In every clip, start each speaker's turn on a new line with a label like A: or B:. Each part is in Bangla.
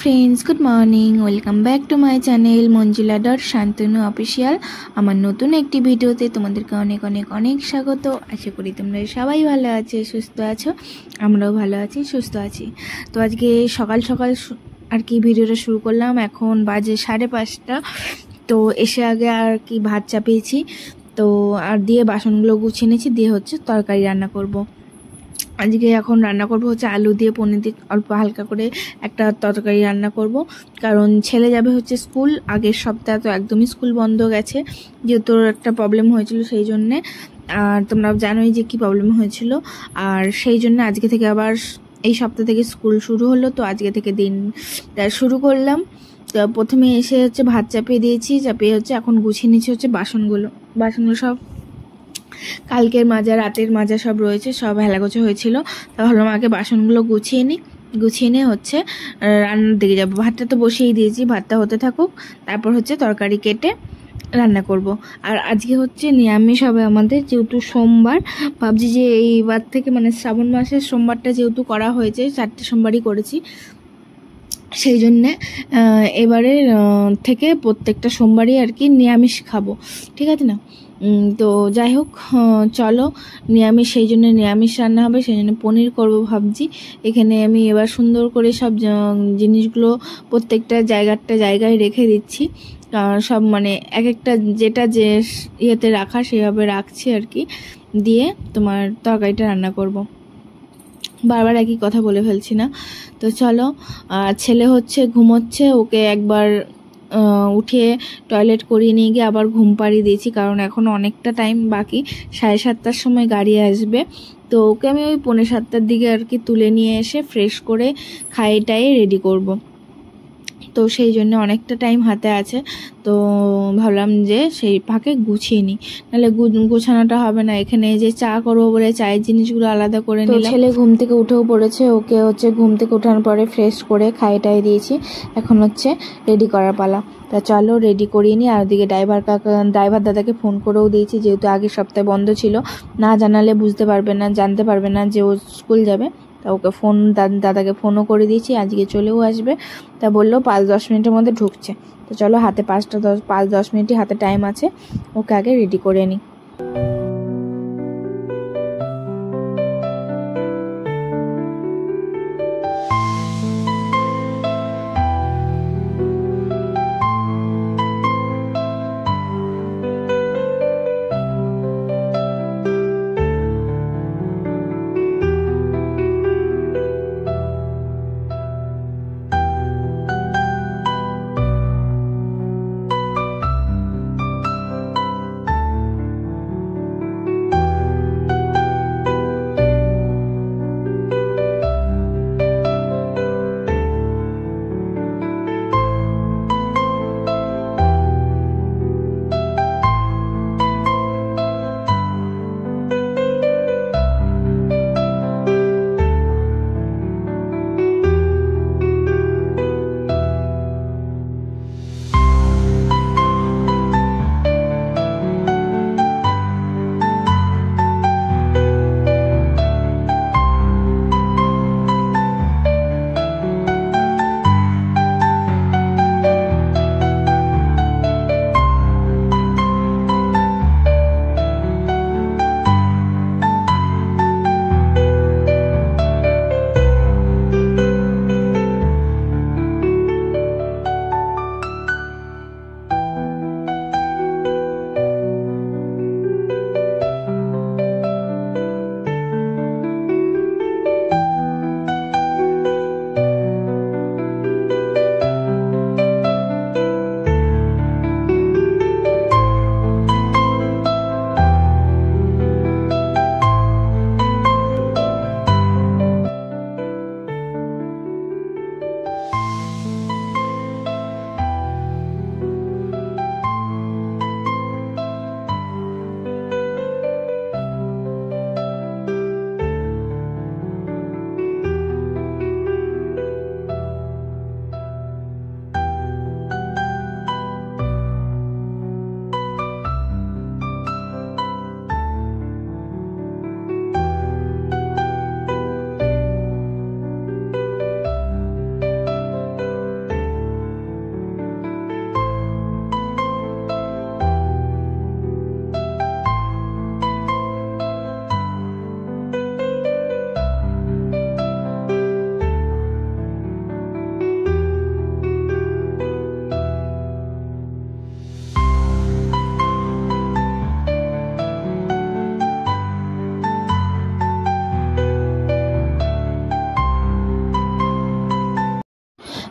A: Friends, good morning. Welcome back to my channel Manjula dot Shantanu official. আমার নতুন একটি ভিডিওতে তোমাদেরকে অনেক অনেক অনেক স্বাগত। আশা করি তোমরা সবাই ভালো আছো, সুস্থ আছো। আমরাও ভালো আছি, সুস্থ আছি। তো আজকে সকাল সকাল আর কি ভিডিওটা শুরু করলাম। এখন বাজে 5:30। তো এসে আগে আর কি ভাত চাপিয়েছি, তো আর দিয়ে বাসনগুলো গুছিয়ে নিয়েছি, দিয়ে হচ্ছে তরকারি রান্না করব। আজকে এখন রান্না করব হচ্ছে আলু দিয়ে পনির দিয়ে অল্প হালকা করে একটা তরকারি রান্না করব, কারণ ছেলে যাবে হচ্ছে স্কুল। আগের সপ্তাহে তো একদমই স্কুল বন্ধ গেছে, যেহেতু একটা প্রবলেম হয়েছিল সেই জন্যে। আর তোমরা জানোই যে কি প্রবলেম হয়েছিল। আর সেই জন্য আজকে থেকে আবার এই সপ্তাহ থেকে স্কুল শুরু হলো, তো আজকে থেকে দিন শুরু করলাম। তো প্রথমে এসে হচ্ছে ভাত চাপিয়ে দিয়েছি, চাপিয়ে হচ্ছে এখন গুছিয়ে নিচ্ছি হচ্ছে বাসনগুলো সব কালকের মাজা, রাতের মাজা সব রয়েছে, সব হেলাগোছা হয়েছিল। তা ভাবলাম আগে বাসনগুলো গুছিয়ে নিয়ে হচ্ছে রান্নার দিকে যাবো। ভাতটা তো বসিয়েই দিয়েছি, ভাতটা হতে থাকুক, তারপর হচ্ছে তরকারি কেটে রান্না করব। আর আজকে হচ্ছে নিরামিষ হবে আমাদের, যেহেতু সোমবার। ভাবছি যে এইবার থেকে মানে শ্রাবণ মাসের সোমবারটা যেহেতু করা হয়েছে, 4টে সোমবারই করেছি, সেই জন্যে এবারে থেকে প্রত্যেকটা সোমবারই আর কি নিরামিষ খাবো, ঠিক আছে না? তো যাই হোক, চলো নিরামিষ, সেই জন্য নিরামিষ রান্না হবে, সেই জন্য পনির করবো ভাবছি। এখানে আমি এবার সুন্দর করে সব জিনিসগুলো প্রত্যেকটা জায়গায় রেখে দিচ্ছি। সব মানে এক একটা যেটা যে ইয়েতে রাখা সেভাবে রাখছি আর কি, দিয়ে তোমার তরকারিটা রান্না করব। বারবার একই কথা বলে ফেলছি না? তো চলো। ছেলে হচ্ছে ঘুমোচ্ছে, ওকে একবার উঠিয়ে টয়লেট করিয়ে নিয়ে গিয়ে আবার ঘুম পাড়িয়ে দিয়েছি, কারণ এখন অনেকটা টাইম বাকি। 7:30টার সময় গাড়ি আসবে, তো ওকে আমি ওই 7:45টার দিকে আর কি তুলে নিয়ে এসে ফ্রেশ করে খাইয়ে টাইয়ে রেডি করব। তো সেই জন্য অনেকটা টাইম হাতে আছে, তো ভাবলাম যে সেই ফাঁকে গুছিয়ে নিই, নাহলে গোছানোটা হবে না। এখানে যে চা করবো বলে চায়ের জিনিসগুলো আলাদা করে নিলাম। ছেলে ঘুম থেকে উঠেও পড়েছে, ওকে হচ্ছে ঘুম থেকে ওঠানোর পরে ফ্রেশ করে খাইয়ে দিয়েছি। এখন হচ্ছে রেডি করার পালা। তা চলো রেডি করিয়ে নিই। আর ওদিকে ড্রাইভার দাদাকে ফোন করেও দিয়েছি, যেহেতু আগের সপ্তাহে বন্ধ ছিল, না জানালে জানতে পারবে না যে ও স্কুল যাবে। তা ওকে দাদাকে ফোনও করে দিয়েছি, আজকে চলেও আসবে। তা বললো 5-10 মিনিটের মধ্যে ঢুকছে। তো চলো, হাতে 5-10 মিনিটই হাতে টাইম আছে, ওকে আগে রেডি করে নিই।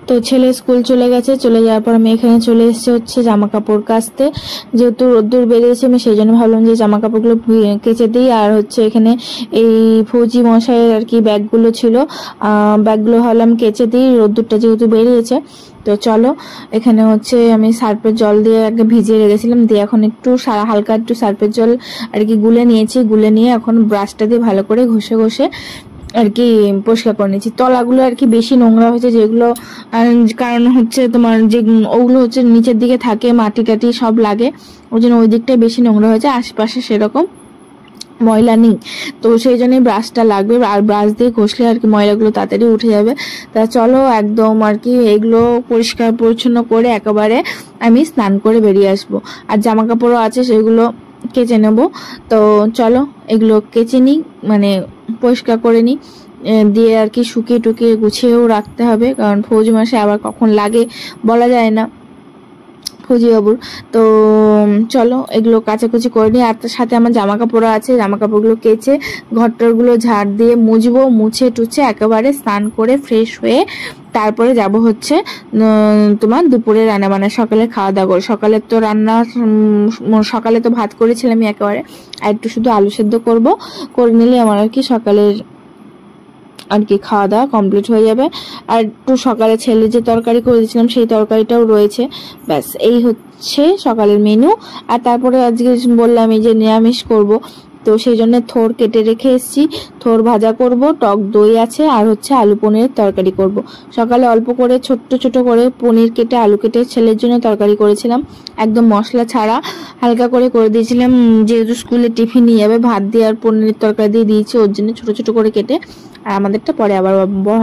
A: তো ছেলে স্কুল চলে গেছে, চলে যাওয়ার পর আমি এখানে চলে এসেছি হচ্ছে জামা কাপড় কাচতে। যেহেতু রোদ্দুর বেরিয়েছে আমি সেই জন্য ভাবলাম যে জামা কাপড়গুলো কেচে দিই। আর হচ্ছে এখানে এই ফৌজি মশাইয়ের আর কি ব্যাগগুলো ছিল, ব্যাগগুলো ভাবলাম কেচে দিই, রোদ্দুরটা যেহেতু বেরিয়েছে। তো চলো, এখানে হচ্ছে আমি সার্ফের জল দিয়ে আগে ভিজিয়ে রেখেছিলাম, দিয়ে এখন একটু হালকা একটু সার্ফের জল আর কি গুলে নিয়েছি। গুলে নিয়ে এখন ব্রাশটা দিয়ে ভালো করে ঘষে ঘষে আর কি পরিষ্কার করে নিয়েছি। তলাগুলো আর কি বেশি নোংরা হয়েছে, যেগুলো কারণ হচ্ছে তোমার যে ওগুলো হচ্ছে নিচের দিকে থাকে, মাটি টাটি সব লাগে, ওই জন্য ওই দিকটাই বেশি নোংরা হয়েছে, আশেপাশে সেরকম ময়লা নেই। তো সেই জন্যই ব্রাশটা লাগবে, আর ব্রাশ দিয়ে ঘষলে আর কি ময়লাগুলো তাড়াতাড়ি উঠে যাবে। তা চলো একদম আর কি এগুলো পরিষ্কার পরিচ্ছন্ন করে একেবারে আমি স্নান করে বেরিয়ে আসবো। আর জামা কাপড়ও আছে সেগুলো কেচে নেব। তো চলো এগুলো কেচে নিই, মানে পরিষ্কার করে নিই, দিয়ে আর কি শুকিয়ে টুকিয়ে গুছিয়েও রাখতে হবে, কারণ ফৌজি মাসে আবার কখন লাগে বলা যায় না ফৌজি বাবুর। তো চলো এগুলো কাচাকুচি করে নিই। আর তার সাথে আমার জামা কাপড় আছে, জামা কাপড়গুলো কেচে ঘরটরগুলো ঝাড় দিয়ে মুছবো, মুছে টুছে একেবারে স্নান করে ফ্রেশ হয়ে তারপরে যাব হচ্ছে তোমার দুপুরে রান্না বান্না, সকালে খাওয়া দাওয়া করে। সকালে তো রান্না সকালে তো ভাত করেছিলাম আমি একেবারে, আর একটু শুধু আলু সেদ্ধ করব, করে নিলে আমার আর কি সকালের আর কি খাওয়া দাওয়া কমপ্লিট হয়ে যাবে। আর একটু সকালে ছেলে যে তরকারি করে দিয়েছিলাম সেই তরকারিটাও রয়েছে, ব্যাস এই হচ্ছে সকালের মেনু। আর তারপরে আজকে বললাম এই যে নিরামিষ করব, তো সেই জন্য থোর কেটে রেখে এসেছি, থোর ভাজা করব, টক দই আছে, আর হচ্ছে আলু পনিরের তরকারি করব। সকালে অল্প করে ছোট্ট ছোট করে পনির কেটে আলু কেটে ছেলের জন্য তরকারি করেছিলাম, একদম মশলা ছাড়া হালকা করে দিয়েছিলাম, যেহেতু স্কুলে টিফিন নিয়ে যাবে, ভাত দিয়ে আর পনিরের তরকারি দিয়ে দিয়েছি ওর জন্য ছোট ছোট করে কেটে। আর আমাদেরটা পরে আবার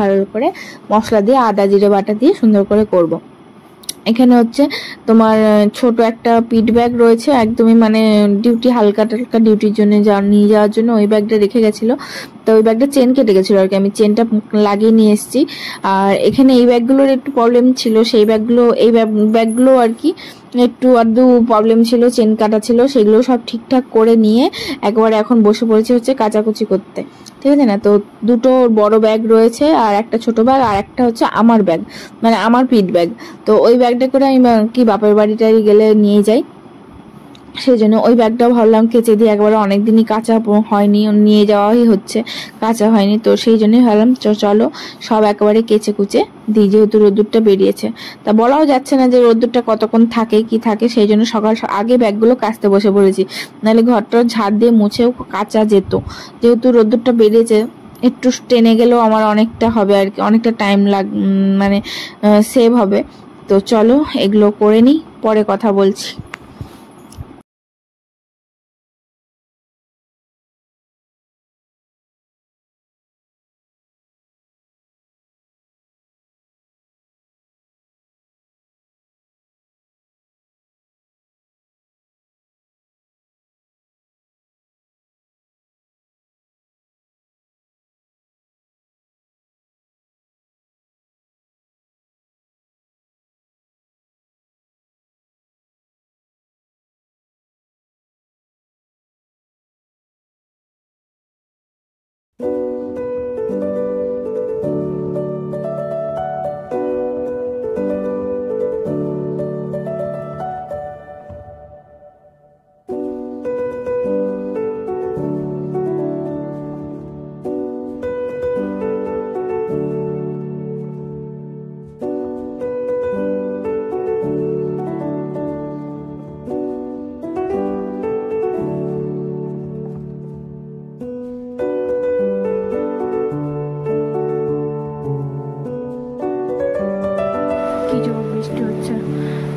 A: ভালো করে মশলা দিয়ে আদা জিরে বাটা দিয়ে সুন্দর করে করব। এখানে হচ্ছে তোমার ছোট একটা পিট ব্যাগ রয়েছে, একদমই মানে ডিউটি হালকা টালকা ডিউটির জন্য নিয়ে যাওয়ার জন্য ওই ব্যাগটা রেখে গেছিলো। তো ওই ব্যাগটা চেন কেটে গেছিলো আর কি, আমি চেনটা লাগিয়ে নিয়ে এসেছি। আর এখানে এই ব্যাগগুলোর একটু প্রবলেম ছিল, সেই ব্যাগগুলো আর কি একটু আধটু প্রবলেম ছিল, চেন কাটা ছিল, সেগুলো সব ঠিকঠাক করে নিয়ে একবারে এখন বসে পড়েছে হচ্ছে কাচাকুচি করতে, ঠিক আছে না। তো দুটো বড় ব্যাগ রয়েছে আর একটা ছোট ব্যাগ, আর একটা হচ্ছে আমার ব্যাগ, মানে আমার পিট ব্যাগ। তো ওই ব্যাগটা করে আমি কি বাপের বাড়িটাই গেলে নিয়ে যাই, সেই জন্য ওই ব্যাগটাও ভাবলাম কেচে দিয়ে একবারে অনেকদিনই কাঁচা হয়নি, নিয়ে যাওয়াই হচ্ছে, কাঁচা হয়নি। তো সেই জন্যই ভাবলাম চলো সব একেবারে কেচে কুচে দিই, যেহেতু রোদ্দুরটা বেরিয়েছে। তা বলাও যাচ্ছে না যে রোদ্দুরটা কতক্ষণ থাকে কি থাকে, সেই জন্য সকাল আগে ব্যাগগুলো কাচতে বসে পড়েছি, নাহলে ঘরটা ঝাড় দিয়ে মুছেও কাচা যেত। যেহেতু রোদ্দুরটা বেরিয়েছে একটু টেনে গেলেও আমার অনেকটা হবে আর কি, অনেকটা টাইম মানে সেভ হবে। তো চলো এগুলো করে নিই, পরে কথা বলছি।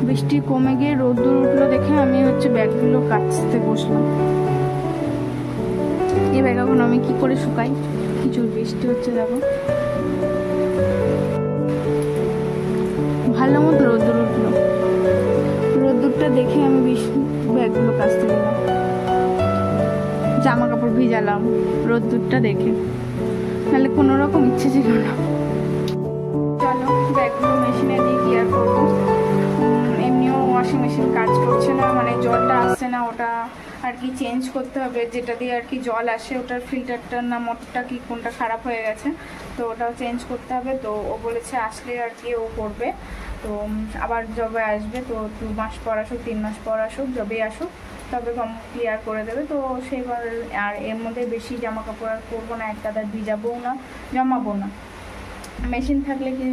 A: বৃষ্টি কমে গিয়ে রোদ্দুর উঠলো দেখে আমি হচ্ছে ব্যাগগুলো কাচতে বসলাম। এই ব্যাগ এখন আমি কি করে শুকাই, কিছু বৃষ্টি হচ্ছে দেখো, ভালো মতো রোদ্দুর উঠলো, রোদ্দুরটা দেখে আমি ব্যাগগুলো কাচতে গেলাম, জামা কাপড় ভিজালাম রোদ্দুরটা দেখে, নাহলে কোনো রকম ইচ্ছে ছিল না। চলো ব্যাগগুলো মেশিনে দিয়ে ক্লিয়ার করবো, এমনিও ওয়াশিং মেশিন কাজ করছে হচ্ছে না, মানে জলটা আসছে না, ওটা আর কি চেঞ্জ করতে হবে। যেটা দিয়ে আর কি জল আসে ওটার ফিল্টারটার না মোটরটা কি কোনটা খারাপ হয়ে গেছে, তো ওটাও চেঞ্জ করতে হবে। তো ও বলেছে আসলে আর কি ও করবে। তো আবার যবে আসবে, তো 2 মাস পর আসুক 3 মাস পর আসুক, যবেই আসুক তবে ক্লিয়ার করে দেবে। তো সেইবার আর এর মধ্যে বেশি জামা কাপড় আর করবো না, এক কাদা ভিজাবও না, জমাবো না। মেশিন থাকলে কি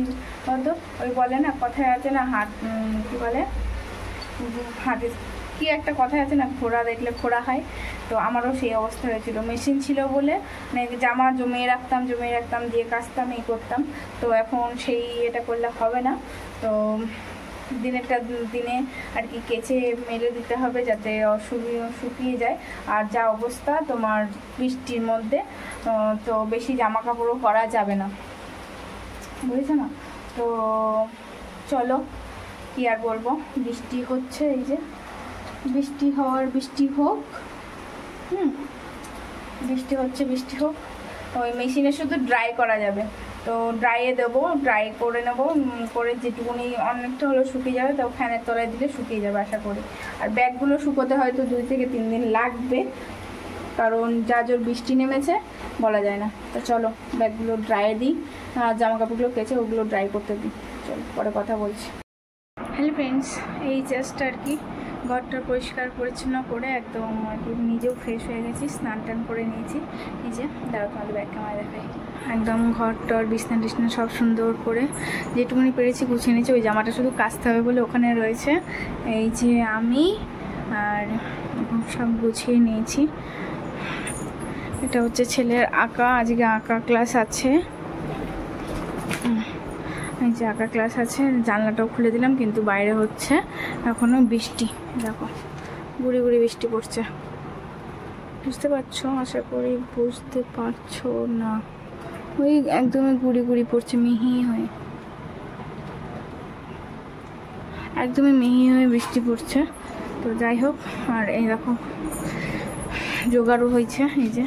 A: বলতো, ওই বলে না কথায় আছে না, হাত কী বলে, হাতে কি একটা কথা আছে না, ঘোড়া দেখলে ফোড়া হয়। তো আমারও সেই অবস্থা হয়েছিল। মেশিন ছিল বলে মানে জামা জমিয়ে রাখতাম দিয়ে কাচতাম, এই করতাম। তো এখন সেই এটা করলে হবে না। তো দিনে আর কি কেচে মেলে দিতে হবে, যাতে শুকিয়ে যায়। আর যা অবস্থা তোমার বৃষ্টির মধ্যে, তো বেশি জামা কাপড়ও করা যাবে না, বুঝেছো না? তো চলো কি আর বলবো, বৃষ্টি হচ্ছে, এই যে বৃষ্টি হোক, বৃষ্টি হোক। ওই মেশিনে শুধু ড্রাই করা যাবে, তো ড্রাইয়ে দেবো, ড্রাই করে নেবো, করে যেটুকুনি অনেকটা হলেও শুকিয়ে যাবে, তো ফ্যানের তলায় দিলে শুকিয়ে যাবে আশা করি। আর ব্যাগগুলো শুকোতে হয়তো 2 থেকে 3 দিন লাগবে, কারণ যা জোর বৃষ্টি নেমেছে বলা যায় না। তো চলো ব্যাগগুলো ড্রাইয়ে দিই, জামা কাপড়গুলো কেচে ওগুলো ড্রাই করতে দিই। চলো পরে কথা বলছি। হ্যালো ফ্রেন্ডস, এই জাস্ট আর কি ঘরটা পরিষ্কার পরিচ্ছন্ন করে একদম আর কি নিজেও ফ্রেশ হয়ে গেছি, স্নান টান করে নিয়েছি। নিজে দাঁড়াও তোমাদের ব্যাগ ক্যামেরা দেখাই। একদম ঘরটার বিছনা টিছনা সব সুন্দর করে যেটুকুনি পেরেছি গুছিয়ে নিয়েছি। ওই জামাটা শুধু কাচতে হবে বলে ওখানে রয়েছে। এই যে আমি আর সব গুছিয়ে নিয়েছি। এটা হচ্ছে ছেলের আঁকা, আজকে আঁকা ক্লাস আছে। এই যে আঁকা ক্লাস আছে, জানলাটাও খুলে দিলাম, কিন্তু বাইরে হচ্ছে এখনও বৃষ্টি। দেখো গুড়ি গুড়ি বৃষ্টি পড়ছে, বুঝতে পারছো? আশা করি বুঝতে পারছো না, ওই একদমই গুড়ি গুড়ি পড়ছে, মিহি হয়ে, একদমই মিহি হয়ে বৃষ্টি পড়ছে। তো যাই হোক, আর এই দেখো জোগাড়ও হয়েছে। এই যে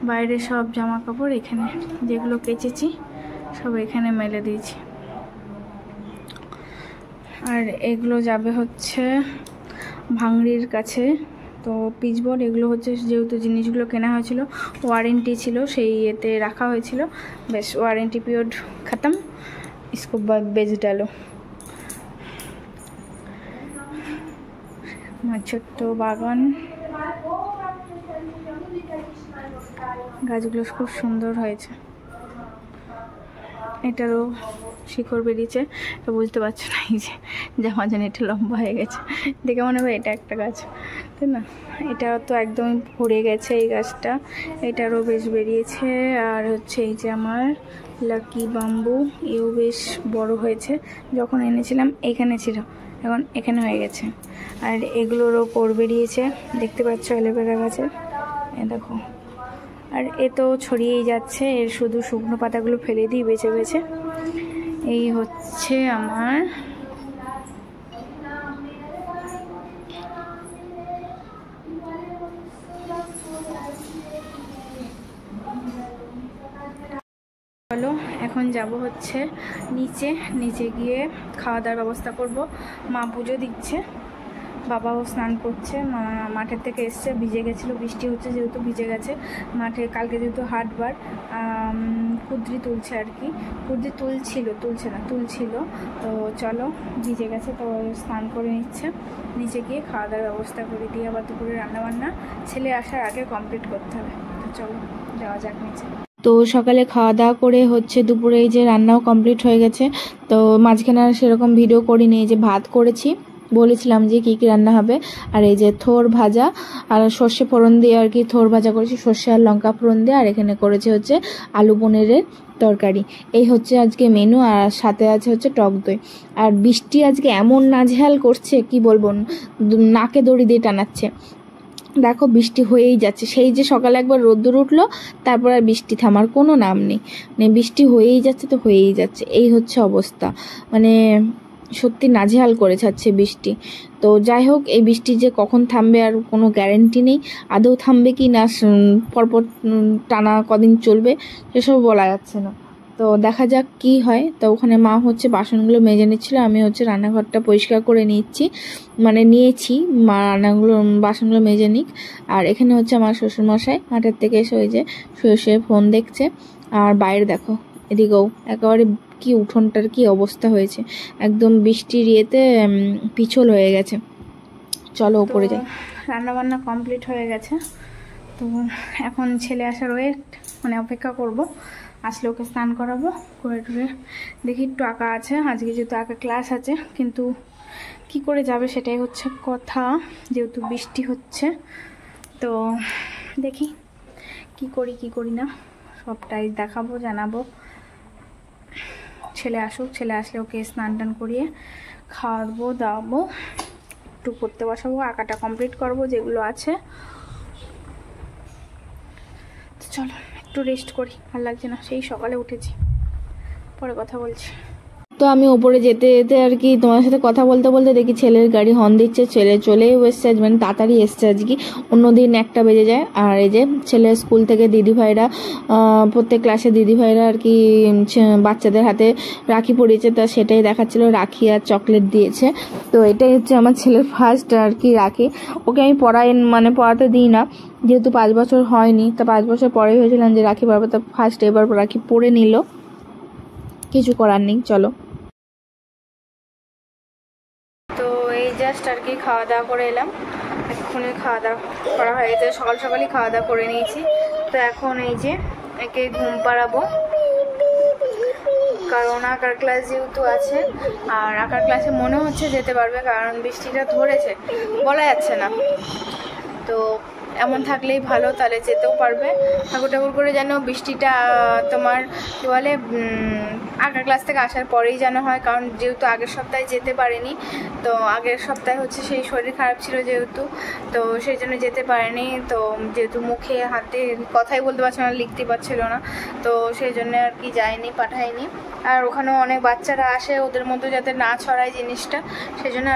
A: বাইরে সব জামা কাপড় এখানে যেগুলো কেচেছি সব এখানে মেলে দিয়েছি। আর এগুলো যাবে হচ্ছে ভাঙড়ির কাছে। তো পিচবোর্ড এগুলো হচ্ছে, যেহেতু জিনিসগুলো কেনা হয়েছিল, ওয়ারেন্টি ছিল, সেই এতে রাখা হয়েছিল। বেশ ওয়ারেন্টি পিরিয়ড খতম, इसको বেচ ডালো। আমার ছোট্ট বাগান, গাছগুলো খুব সুন্দর হয়েছে। এটারও শিকড় বেরিয়েছে, তো বুঝতে পারছো না, এই যে জামা যেন এটা লম্বা হয়ে গেছে, দেখে মনে হয় এটা একটা গাছ, তাই না? এটা তো একদমই ভরে গেছে এই গাছটা, এটারও বেশ বেরিয়েছে। আর হচ্ছে এই যে আমার লাকি বাম্বু, এও বেশ বড় হয়েছে। যখন এনেছিলাম এখানে ছিল, এখন এখানে হয়ে গেছে। আর এগুলোরও কোড় বেরিয়েছে, দেখতে পাচ্ছ অ্যালোভেরা গাছের, এ দেখো। আর এ তো ছড়িয়েই যাচ্ছে, এর শুধু শুকনো পাতাগুলো ফেলে দিই বেছে বেছে। এই হচ্ছে আমার চলো এখন যাব হচ্ছে নিচে গিয়ে খাওয়া দাওয়ার ব্যবস্থা করব। মা পুজো দিচ্ছে, বাবাও স্নান করছে, মাঠের থেকে এসছে, ভিজে গেছিলো, বৃষ্টি হচ্ছে যেহেতু ভিজে গেছে। মাঠে কালকে যেহেতু হাটবার, কুদ্রি তুলছে আর কি, কুদ্রি তুলছিল। তো চলো ভিজে গেছে, তো স্নান করে নিচ্ছে, নিচে গিয়ে খাওয়া দাওয়ার ব্যবস্থা করে দিয়ে আবার দুপুরে রান্নাবান্না ছেলে আসার আগে কমপ্লিট করতে হবে। তো চলো যাওয়া যাক নিচে। তো সকালে খাওয়া দাওয়া করে হচ্ছে দুপুরে এই যে রান্নাও কমপ্লিট হয়ে গেছে। তো মাঝখানে আর সেরকম ভিডিও করিনি, এই যে ভাত করেছি, বলেছিলাম যে কী কী রান্না হবে। আর এই যে থোর ভাজা আর সর্ষে ফোড়ন দিয়ে আর কি থোর ভাজা করেছি, সর্ষে আর লঙ্কা ফোড়ন দিয়ে। আর এখানে করেছে হচ্ছে আলু পনিরের তরকারি। এই হচ্ছে আজকে মেনু, আর সাথে আছে হচ্ছে টক দই। আর বৃষ্টি আজকে এমন নাজেহাল করছে কি বলবো, নাকে দড়ি দিয়ে টানাচ্ছে। দেখো বৃষ্টি হয়েই যাচ্ছে, সেই যে সকালে একবার রোদ্দুর উঠলো, তারপর আর বৃষ্টি থামার কোনো নাম নেই, মানে বৃষ্টি হয়েই যাচ্ছে। এই হচ্ছে অবস্থা, মানে সত্যি নাজেহাল করে যাচ্ছে বৃষ্টি। তো যাই হোক, এই বৃষ্টি যে কখন থামবে আর কোনো গ্যারেন্টি নেই, আদৌ থামবে কি না, পরপর টানা কদিন চলবে সেসব বলা যাচ্ছে না। তো তো দেখা যাক কি হয়। তো ওখানে মা হচ্ছে বাসনগুলো মেজে নিচ্ছিল, আমি হচ্ছে রান্নাঘরটা পরিষ্কার করে নিয়েছি, মানে নিয়েছি, মা বাসনগুলো মেজে নিক। আর এখানে হচ্ছে আমার শ্বশুরমশাই মাঠের থেকে এসে ওই যে শুয়ে শুয়ে ফোন দেখছে। আর বাইরে দেখো এদিকেও একেবারে কি উঠোনটার কি অবস্থা হয়েছে, একদম বৃষ্টির ইয়েতে পিছল হয়ে গেছে। চলো উপরে যাই। রান্নাবান্না কমপ্লিট হয়ে গেছে, তো এখন ছেলে আসার ওয়েট মানে অপেক্ষা করব, আসলে ওকে স্নান করাবো, করে টুরে দেখি একটু আঁকা আছে আজকে, যেহেতু আঁকা ক্লাস আছে, কিন্তু কি করে যাবে সেটাই হচ্ছে কথা, যেহেতু বৃষ্টি হচ্ছে। তো দেখি কি করি না সবটাই দেখাবো, জানাবো। ছেলে আসুক, ছেলে আসলে ওকে স্নান টান করিয়ে খাওয়াবো দাওয়াবো, একটু পড়তে বসাবো, আঁকাটা কমপ্লিট করবো যেগুলো আছে। তো চলো একটু রেস্ট করি, ভালো লাগছে না, সেই সকালে উঠেছি, পরে কথা বলছি। তো আমি ওপরে যেতে যেতে আর কি তোমার সাথে কথা বলতে বলতে দেখি ছেলের গাড়ি হর্ন দিচ্ছে, ছেলে চলেও এসছে, মানে তাড়াতাড়ি এসছে আজকে, অন্যদিন 1টা বেজে যায়। আর এই যে ছেলের স্কুল থেকে দিদিভাইরা, প্রত্যেক ক্লাসে দিদিভাইরা আর কি বাচ্চাদের হাতে রাখি পরিয়েছে, তা সেটাই দেখাচ্ছিল, রাখি আর চকলেট দিয়েছে। তো এটাই হচ্ছে আমার ছেলের ফার্স্ট আর কি রাখি। ওকে আমি পড়াতে দিই না, যেহেতু 5 বছর হয়নি, তা 5 বছর পরেই হয়েছিলাম যে রাখি পরাবো, তা ফার্স্ট এবার রাখি পরে নিল, কিছু করার নেই। চলো, তো এই জাস্ট আর কি খাওয়া দাওয়া করে এলাম, এক্ষুনি খাওয়া দাওয়া করা হয়ে গেছে, সকালই খাওয়া দাওয়া করে নিয়েছি। তো এখন এই যে একে ঘুম পাড়াবো, কারণ আঁকার ক্লাস যেহেতু আছে, আর আঁকার ক্লাসে মনে হচ্ছে যেতে পারবে, কারণ বৃষ্টিটা ধরেছে, বলা যাচ্ছে না। তো এমন থাকলেই ভালো, তাহলে যেতেও পারবে। ঠাকুর করে যেন বৃষ্টিটা তোমার কী বলে আঁকার ক্লাস থেকে আসার পরেই যেন হয়, কারণ যেহেতু আগের সপ্তাহে যেতে পারেনি, তো আগের সপ্তাহে হচ্ছে সেই শরীর খারাপ ছিল যেহেতু, তো সেই জন্য যেতে পারেনি। তো যেহেতু মুখে হাতে কথাই বলতে পারছিল না, লিখতে পারছিল না, তো সেই জন্য আর কি যায়নি, পাঠায়নি। আর ওখানেও অনেক বাচ্চারা আসে, ওদের মধ্যে যাতে না ছড়ায় জিনিসটা, সেই জন্য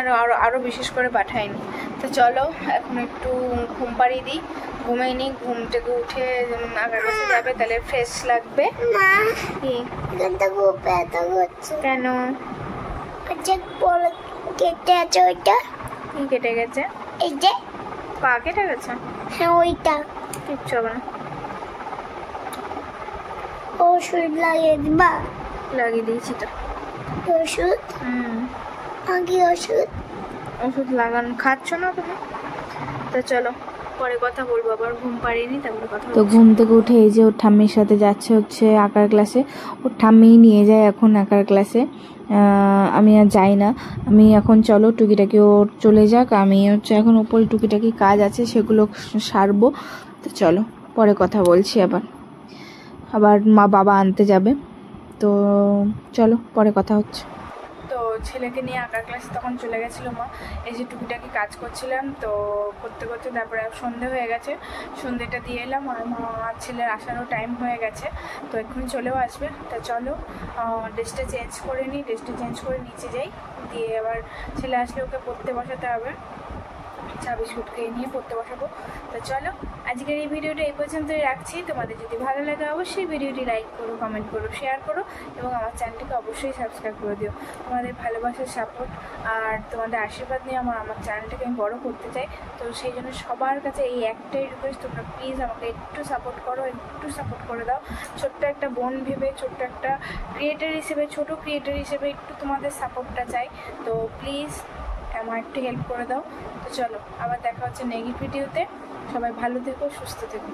A: আরও বিশেষ করে পাঠায়নি। তো চলো এখন একটু ঘুম পাড়িয়ে দিই, ঘুমিয়ে নিই, ঘুম থেকে উঠে আঁকার কাছে যাবে, তাহলে ফ্রেশ লাগবে। কেন কেটে আছে? ওইটা কি কেটে গেছে? এই যে পা কেটে গেছে? হ্যাঁ ওইটা, কিচ্ছু হবে না। ওষুধ লাগিয়ে দিবা? লাগিয়ে দিয়েছি তো। ওষুধ? আগে ওষুধ লাগানো খাচ্ছ না তুমি? তো চলো পরে কথা বলবো, আবার ঘুম পাড়িনি, তারপরে কথা। তো ঘুম থেকে উঠে এই যে ওর ঠাম্মির সাথে যাচ্ছে হচ্ছে আঁকার ক্লাসে, ওর ঠাম্মিই নিয়ে যায় এখন আঁকার ক্লাসে, আমি আর যাই না। আমি এখন চলো টুকিটাকি ওর চলে যাক, আমি হচ্ছে এখন উপরে টুকিটাকি কাজ আছে সেগুলো সারবো। তো চলো পরে কথা বলছি, আবার মা বাবা আনতে যাবে, তো চলো পরে কথা হচ্ছে। তো ছেলেকে নিয়ে আঁকার ক্লাসে তখন চলে গেছিলো মা, এই যে টুকিটাকি কাজ করছিলাম, তো করতে করতে তারপরে সন্ধে হয়ে গেছে, সন্ধেটা দিয়ে এলাম, আর মা ছেলের আসারও টাইম হয়ে গেছে, তো এক্ষুনি চলেও আসবে। তা চলো ড্রেসটা চেঞ্জ করে নিই, ড্রেসটা চেঞ্জ করে নিচে যাই, দিয়ে আবার ছেলে আসলে ওকে পড়তে বসাতে হবে, চা বিস্কুট খেয়ে নিয়ে পড়তে বসাবো। তো চলো আজকের এই ভিডিওটা এই পর্যন্তই রাখছি। তোমাদের যদি ভালো লাগে অবশ্যই ভিডিওটি লাইক করো, কমেন্ট করো, শেয়ার করো, এবং আমার চ্যানেলটিকে অবশ্যই সাবস্ক্রাইব করে দিও। তোমাদের ভালোবাসার সাপোর্ট আর তোমাদের আশীর্বাদ নিয়ে আমার চ্যানেলটাকে আমি বড়ো করতে চাই, তো সেই জন্য সবার কাছে এই একটাই রিকোয়েস্ট, তোমরা প্লিজ আমাকে একটু সাপোর্ট করো, একটু সাপোর্ট করে দাও। ছোট্ট একটা বোন ভেবে, ছোট্ট একটা ক্রিয়েটার হিসেবে, ছোটো ক্রিয়েটার হিসেবে একটু তোমাদের সাপোর্টটা চাই, তো প্লিজ আমার একটু হেল্প করে দাও। তো চলো আবার দেখা হচ্ছে নেক্সট ভিডিওতে, সবাই ভালো থেকো, সুস্থ থেকো।